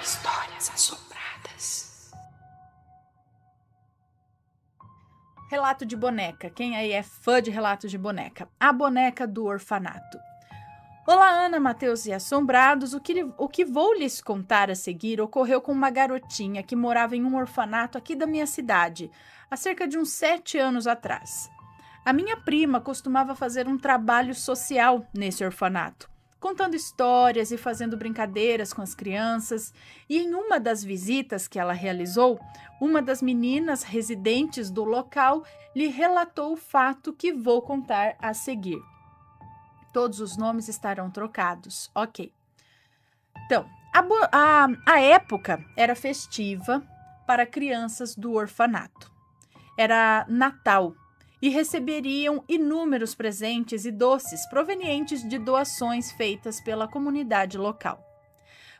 Histórias assombradas. Relato de boneca. Quem aí é fã de relatos de boneca? A boneca do orfanato. Olá, Ana, Matheus e assombrados. O que vou lhes contar a seguir ocorreu com uma garotinha que morava em um orfanato aqui da minha cidade, há cerca de uns 7 anos atrás. A minha prima costumava fazer um trabalho social nesse orfanato, contando histórias e fazendo brincadeiras com as crianças, e em uma das visitas que ela realizou, uma das meninas residentes do local lhe relatou o fato que vou contar a seguir. Todos os nomes estarão trocados, ok. Então, a época era festiva para crianças do orfanato. Era Natal e receberiam inúmeros presentes e doces provenientes de doações feitas pela comunidade local.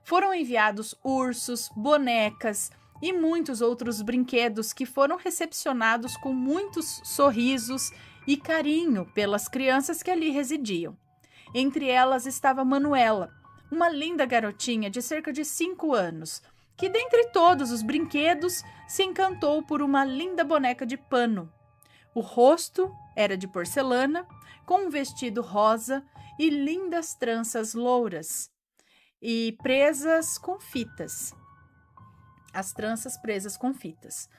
Foram enviados ursos, bonecas e muitos outros brinquedos que foram recepcionados com muitos sorrisos e carinho pelas crianças que ali residiam. Entre elas estava Manuela, uma linda garotinha de cerca de 5 anos, que dentre todos os brinquedos se encantou por uma linda boneca de pano. O rosto era de porcelana, com um vestido rosa e lindas tranças louras e presas com fitas. As tranças presas com fitas.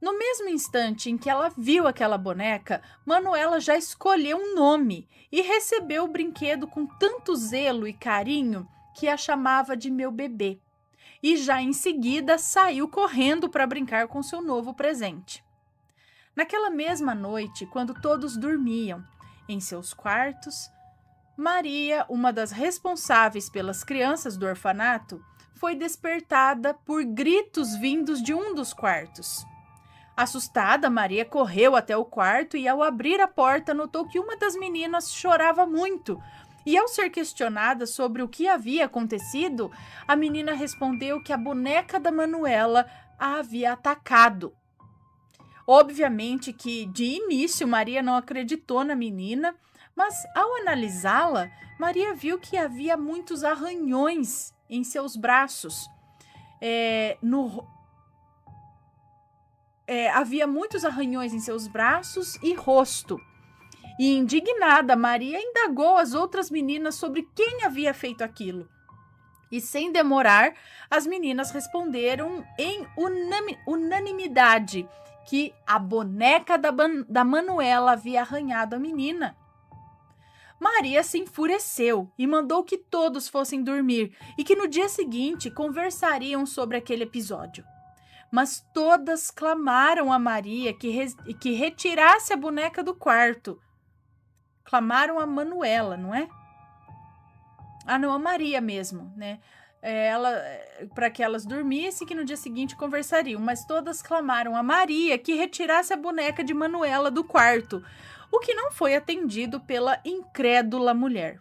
No mesmo instante em que ela viu aquela boneca, Manuela já escolheu um nome e recebeu o brinquedo com tanto zelo e carinho que a chamava de meu bebê. E já em seguida saiu correndo para brincar com seu novo presente. Naquela mesma noite, quando todos dormiam em seus quartos, Maria, uma das responsáveis pelas crianças do orfanato, foi despertada por gritos vindos de um dos quartos. Assustada, Maria correu até o quarto e, ao abrir a porta, notou que uma das meninas chorava muito. E, ao ser questionada sobre o que havia acontecido, a menina respondeu que a boneca da Manuela a havia atacado. Obviamente que, de início, Maria não acreditou na menina, mas, ao analisá-la, Maria viu que havia muitos arranhões em seus braços. Havia muitos arranhões em seus braços e rosto. E, indignada, Maria indagou as outras meninas sobre quem havia feito aquilo. E, sem demorar, as meninas responderam em unanimidade que a boneca da Manuela havia arranhado a menina. Maria se enfureceu e mandou que todos fossem dormir e que no dia seguinte conversariam sobre aquele episódio. Mas todas clamaram a Maria que retirasse a boneca do quarto. Clamaram a Manuela, não é? Ah, não, a Maria mesmo, né? Para que elas dormissem e que no dia seguinte conversariam. Mas todas clamaram a Maria que retirasse a boneca de Manuela do quarto, o que não foi atendido pela incrédula mulher.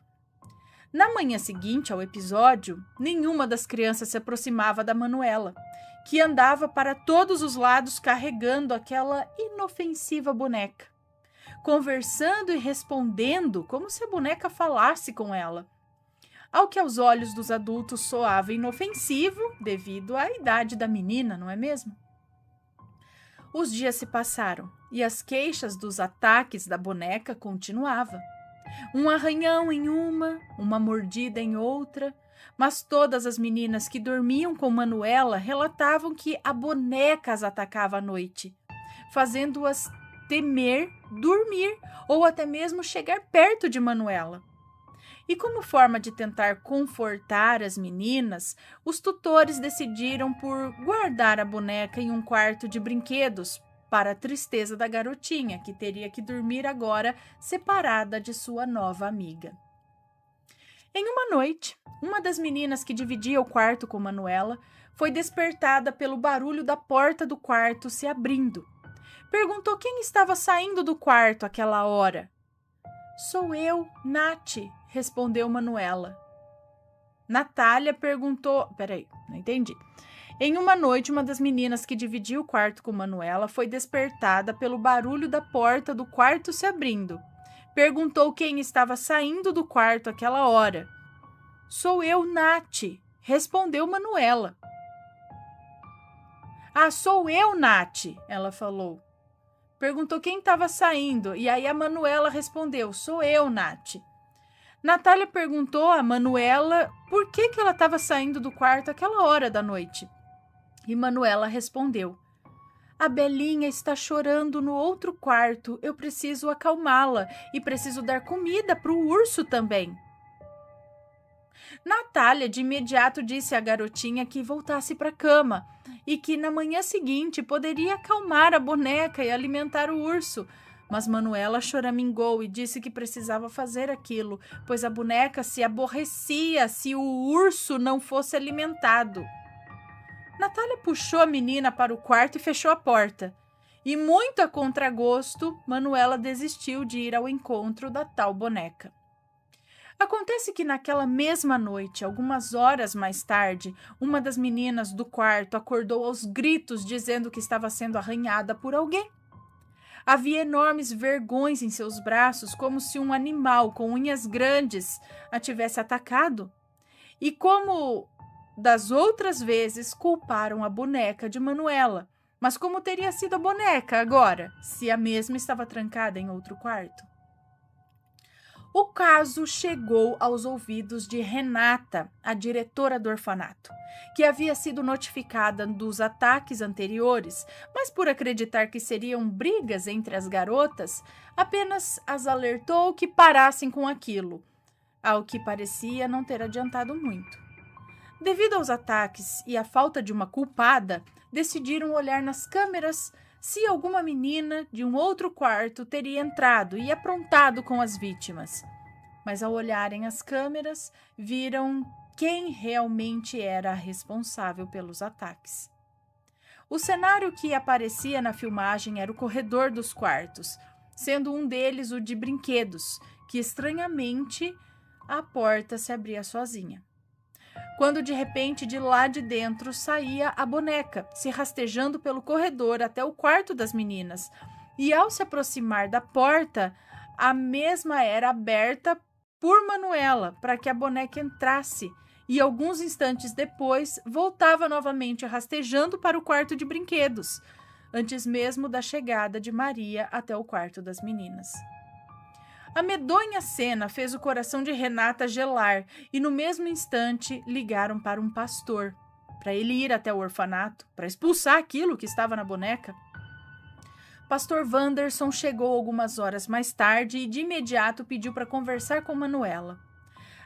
Na manhã seguinte ao episódio, nenhuma das crianças se aproximava da Manuela, que andava para todos os lados carregando aquela inofensiva boneca, conversando e respondendo como se a boneca falasse com ela, ao que aos olhos dos adultos soava inofensivo devido à idade da menina, não é mesmo? Os dias se passaram e as queixas dos ataques da boneca continuavam. Um arranhão em uma mordida em outra, mas todas as meninas que dormiam com Manuela relatavam que a boneca as atacava à noite, fazendo-as temer dormir ou até mesmo chegar perto de Manuela. E como forma de tentar confortar as meninas, os tutores decidiram por guardar a boneca em um quarto de brinquedos, para a tristeza da garotinha, que teria que dormir agora separada de sua nova amiga. Em uma noite, uma das meninas que dividia o quarto com Manuela foi despertada pelo barulho da porta do quarto se abrindo. Perguntou quem estava saindo do quarto àquela hora. Sou eu, Nath, respondeu Manuela. Natália perguntou... Peraí, não entendi. Em uma noite, uma das meninas que dividia o quarto com Manuela foi despertada pelo barulho da porta do quarto se abrindo. Perguntou quem estava saindo do quarto àquela hora. Sou eu, Nath, respondeu Manuela. Ah, sou eu, Nath, ela falou. Perguntou quem estava saindo, e aí a Manuela respondeu, sou eu, Nath. Natália perguntou a Manuela por que ela estava saindo do quarto àquela hora da noite. E Manuela respondeu, a Belinha está chorando no outro quarto, eu preciso acalmá-la e preciso dar comida para o urso também. Natália de imediato disse à garotinha que voltasse para a cama e que na manhã seguinte poderia acalmar a boneca e alimentar o urso. Mas Manuela choramingou e disse que precisava fazer aquilo, pois a boneca se aborrecia se o urso não fosse alimentado. Natália puxou a menina para o quarto e fechou a porta. E muito a contragosto, Manuela desistiu de ir ao encontro da tal boneca. Acontece que naquela mesma noite, algumas horas mais tarde, uma das meninas do quarto acordou aos gritos dizendo que estava sendo arranhada por alguém. Havia enormes vergões em seus braços, como se um animal com unhas grandes a tivesse atacado. E como das outras vezes, culparam a boneca de Manuela. Mas como teria sido a boneca agora, se a mesma estava trancada em outro quarto? O caso chegou aos ouvidos de Renata, a diretora do orfanato, que havia sido notificada dos ataques anteriores, mas por acreditar que seriam brigas entre as garotas, apenas as alertou que parassem com aquilo, ao que parecia não ter adiantado muito. Devido aos ataques e à falta de uma culpada, decidiram olhar nas câmeras se alguma menina de um outro quarto teria entrado e aprontado com as vítimas. Mas ao olharem as câmeras, viram quem realmente era a responsável pelos ataques. O cenário que aparecia na filmagem era o corredor dos quartos, sendo um deles o de brinquedos, que estranhamente a porta se abria sozinha. Quando de repente de lá de dentro saía a boneca, se rastejando pelo corredor até o quarto das meninas, e ao se aproximar da porta, a mesma era aberta por Manuela para que a boneca entrasse, e alguns instantes depois voltava novamente rastejando para o quarto de brinquedos, antes mesmo da chegada de Maria até o quarto das meninas. A medonha cena fez o coração de Renata gelar e no mesmo instante ligaram para um pastor, para ele ir até o orfanato, para expulsar aquilo que estava na boneca. Pastor Wanderson chegou algumas horas mais tarde e de imediato pediu para conversar com Manuela.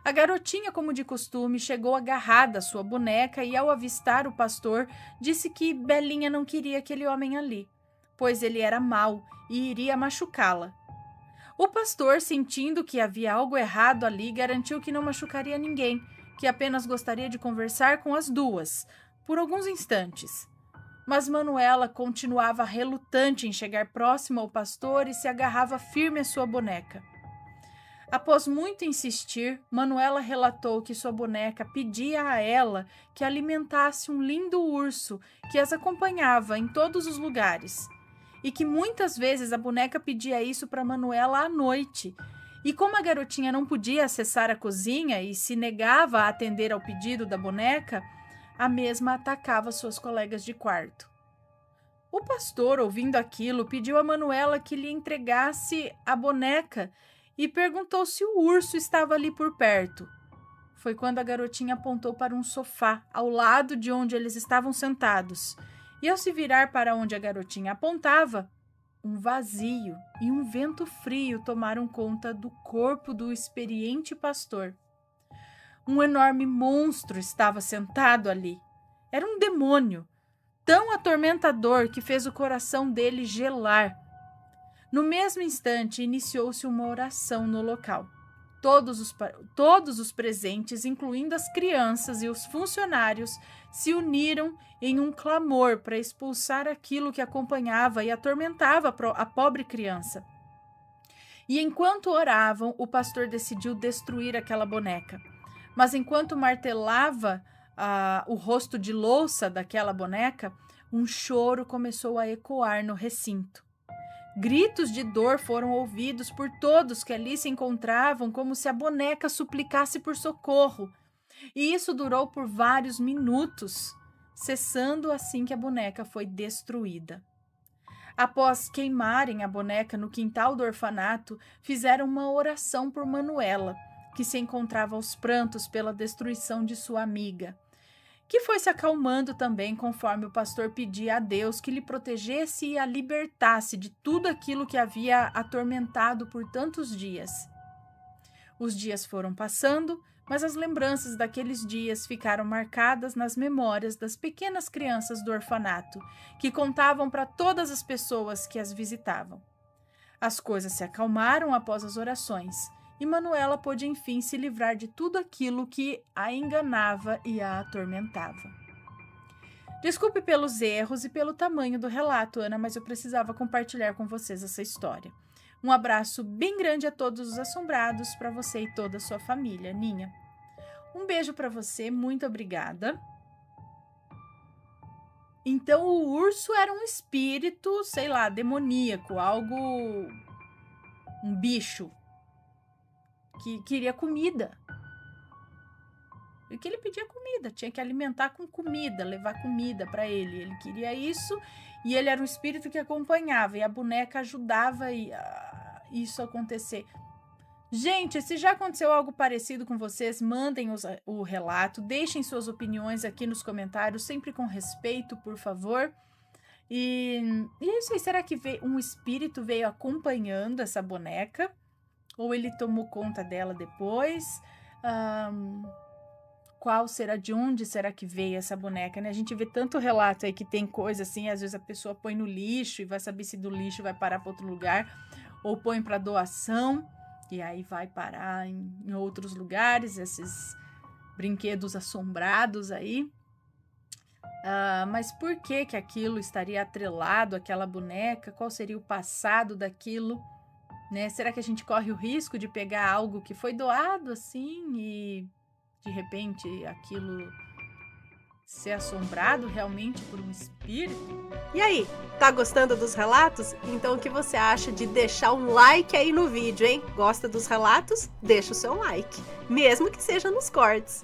A garotinha, como de costume, chegou agarrada à sua boneca e ao avistar o pastor, disse que Belinha não queria aquele homem ali, pois ele era mau e iria machucá-la. O pastor, sentindo que havia algo errado ali, garantiu que não machucaria ninguém, que apenas gostaria de conversar com as duas, por alguns instantes. Mas Manuela continuava relutante em chegar próximo ao pastor e se agarrava firme à sua boneca. Após muito insistir, Manuela relatou que sua boneca pedia a ela que alimentasse um lindo urso que as acompanhava em todos os lugares. E que muitas vezes a boneca pedia isso para Manuela à noite. E como a garotinha não podia acessar a cozinha e se negava a atender ao pedido da boneca, a mesma atacava suas colegas de quarto. O pastor, ouvindo aquilo, pediu a Manuela que lhe entregasse a boneca e perguntou se o urso estava ali por perto. Foi quando a garotinha apontou para um sofá ao lado de onde eles estavam sentados. E ao se virar para onde a garotinha apontava, um vazio e um vento frio tomaram conta do corpo do experiente pastor. Um enorme monstro estava sentado ali. Era um demônio, tão atormentador que fez o coração dele gelar. No mesmo instante, iniciou-se uma oração no local. Todos os presentes, incluindo as crianças e os funcionários, se uniram em um clamor para expulsar aquilo que acompanhava e atormentava a pobre criança. E enquanto oravam, o pastor decidiu destruir aquela boneca. Mas enquanto martelava o rosto de louça daquela boneca, um choro começou a ecoar no recinto. Gritos de dor foram ouvidos por todos que ali se encontravam, como se a boneca suplicasse por socorro. E isso durou por vários minutos. cessando assim que a boneca foi destruída. Após queimarem a boneca no quintal do orfanato, fizeram uma oração por Manuela, que se encontrava aos prantos pela destruição de sua amiga, que foi se acalmando também conforme o pastor pedia a Deus que lhe protegesse e a libertasse de tudo aquilo que havia atormentado por tantos dias. Os dias foram passando, mas as lembranças daqueles dias ficaram marcadas nas memórias das pequenas crianças do orfanato, que contavam para todas as pessoas que as visitavam. As coisas se acalmaram após as orações, e Manuela pôde enfim se livrar de tudo aquilo que a enganava e a atormentava. Desculpe pelos erros e pelo tamanho do relato, Ana, mas eu precisava compartilhar com vocês essa história. Um abraço bem grande a todos os assombrados, para você e toda a sua família, Ninha. Um beijo para você, muito obrigada. Então o urso era um espírito, sei lá, demoníaco, algo... um bicho que queria comida. E que ele pedia comida, tinha que alimentar com comida, levar comida para ele. Ele queria isso e ele era um espírito que acompanhava e a boneca ajudava isso acontecer. Gente, se já aconteceu algo parecido com vocês, mandem o relato, deixem suas opiniões aqui nos comentários, sempre com respeito, por favor. E é isso aí, será que um espírito veio acompanhando essa boneca? Ou ele tomou conta dela depois? De onde será que veio essa boneca, né? A gente vê tanto relato aí que tem coisa assim, às vezes a pessoa põe no lixo e vai saber se do lixo vai parar para outro lugar, ou põe para doação, e aí vai parar em outros lugares, esses brinquedos assombrados aí. Mas por que aquilo estaria atrelado àquela boneca? Qual seria o passado daquilo? Né? Será que a gente corre o risco de pegar algo que foi doado assim e de repente aquilo ser assombrado realmente por um espírito? E aí, tá gostando dos relatos? Então o que você acha de deixar um like aí no vídeo, hein? Gosta dos relatos? Deixa o seu like, mesmo que seja nos cortes.